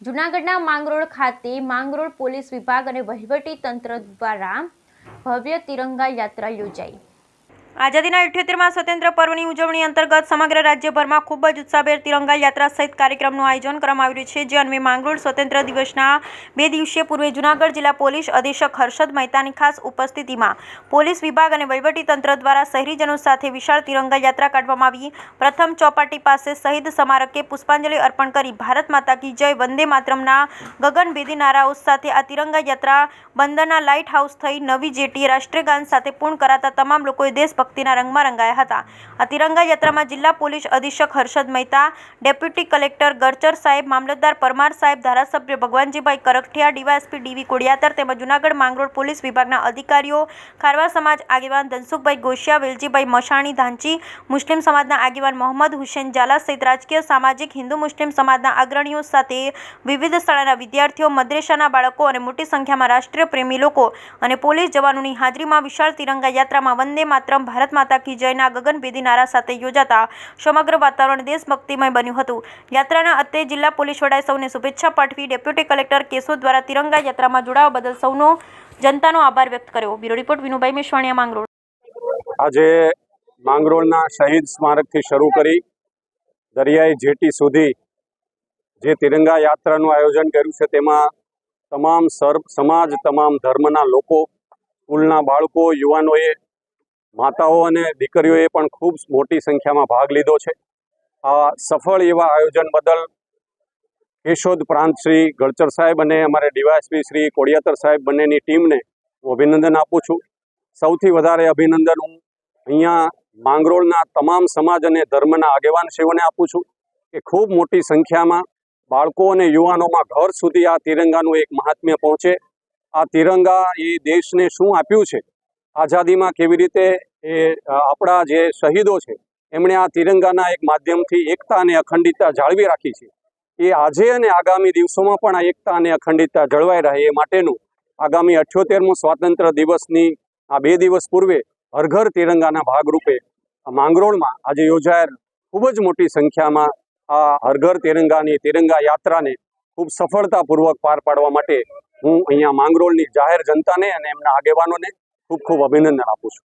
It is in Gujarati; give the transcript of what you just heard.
જૂનાગઢના માંગરોળ ખાતે માંગરોળ પોલીસ વિભાગ અને વહીવટી તંત્ર દ્વારા ભવ્ય તિરંગા યાત્રા યોજાઈ। આઝાદીના 78મા સ્વતંત્ર પર્વની ઉજવણી અંતર્ગત સમગ્ર રાજ્યભરમાં ખૂબ જ ઉત્સાહભેર તિરંગા યાત્રા સહિત કાર્યક્રમનું આયોજન કરવામાં આવ્યું છે, જે અન્વયે માંગરોળ સ્વતંત્ર દિવસના 2 દિવસીય પૂર્વે જૂનાગઢ જિલ્લા પોલીસ અધિક્ષક હર્ષદ મહેતાની ખાસ ઉપસ્થિતિમાં પોલીસ વિભાગ અને વહીવટી તંત્ર દ્વારા શહેરીજનો સાથે વિશાળ તિરંગા યાત્રા કાઢવામાં આવી। પ્રથમ ચોપાટી પાસે શહીદ સ્મારકે પુષ્પાંજલિ અર્પણ કરી ભારત માતા કી જય, વંદે માતરમના ગગનભેદી નારાઓ સાથે આ તિરંગા યાત્રા બંદરના લાઇટ હાઉસ થઈ નવી જેટીએ રાષ્ટ્રીય ગાન સાથે પૂર્ણ કરાતા તમામ લોકોએ દેશભક્તિના રંગમાં રંગાયા હતા। આ તિરંગા યાત્રામાં જિલ્લા પોલીસ અધિક્ષક હર્ષદ મહેતા, ડેપ્યુટી કલેક્ટર ગરચર સાહેબ, મામલતદાર પરમાર સાહેબ, ધારાસભ્ય ભગવાનજીભાઈ કરખઠિયા, ડીવાયએસપી ડીવી કોડિયાતર તેમજ જૂનાગઢ માંગરોળ પોલીસ વિભાગના અધિકારીઓ, ખારવા સમાજ આગેવાન ધનસુખભાઈ ગોશિયા, વેલજીભાઈ મશાણી ધાંચી, મુસ્લિમ સમાજના આગેવાન મોહમ્મદ હુસેન ઝાલા સહિત રાજકીય, સામાજિક, હિન્દુ મુસ્લિમ સમાજના અગ્રણીઓ સાથે વિવિધ શાળાના વિદ્યાર્થીઓ, મદ્રેસાના બાળકો અને મોટી સંખ્યામાં રાષ્ટ્રીય પ્રેમી લોકો અને પોલીસ જવાનોની હાજરીમાં વિશાળ તિરંગા યાત્રામાં વંદે માતરમ, ભારત માતા કી જયના ગગનભેદી નારા સાથે યોજાતા સમગ્ર વાતાવરણ દેશભક્તિમય બન્યું હતું। યાત્રાના અંતે જિલ્લા પોલીસ વડાએ સૌને શુભેચ્છા પાઠવી ડેપ્યુટી કલેક્ટર કેશોદ દ્વારા તિરંગા યાત્રામાં જોડાવા બદલ સૌનો જનતાનો આભાર વ્યક્ત કર્યો। Bureau report Vinubhai Meshvaniya, Mangrol. આજે માંગરોળના શહીદ સ્મારકથી શરૂ કરી દરિયાઈ જેટી સુધી જે તિરંગા યાત્રાનું આયોજન કર્યું છે, તેમાં તમામ સમાજ, તમામ ધર્મના લોકો, સ્કૂલના બાળકો, યુવાનોએ, માતાઓ અને દીકરીઓએ પણ ખૂબ મોટી સંખ્યામાં ભાગ લીધો છે। આ સફળ એવા આયોજન બદલ કેશોદ પ્રાંત શ્રી ગળચર સાહેબ અને અમારે ડીવાયએસપી શ્રી કોડિયાતર સાહેબ બંનેની ટીમને હું અભિનંદન આપું છું। સૌથી વધારે અભિનંદન હું અહીંયા માંગરોળના તમામ સમાજ અને ધર્મના આગેવાનશ્રીઓને આપું છું કે ખૂબ મોટી સંખ્યામાં બાળકો અને યુવાનોમાં ઘર સુધી આ તિરંગાનું એક મહાત્મ્ય પહોંચે। આ તિરંગા એ દેશને શું આપ્યું છે, આઝાદીમાં કેવી રીતે એ આપણા જે શહીદો છે એમણે આ તિરંગાના એક માધ્યમથી એકતા અને અખંડિતતા જાળવી રાખી છે, એ આજે અને આગામી દિવસોમાં પણ આ એકતા અને અખંડિતતા જળવાઈ રહે એ માટેનું આગામી 78મો સ્વાતંત્ર્ય દિવસની આ 2 દિવસ પૂર્વે હર ઘર તિરંગાના ભાગરૂપે માંગરોળમાં આજે યોજાયેલ ખૂબ જ મોટી સંખ્યામાં આ હર ઘર તિરંગા યાત્રાને ખૂબ સફળતાપૂર્વક પાર પાડવા માટે હું અહીંયા માંગરોળની જાહેર જનતાને અને એમના આગેવાનોને ખૂબ ખૂબ અભિનંદન આપું છું।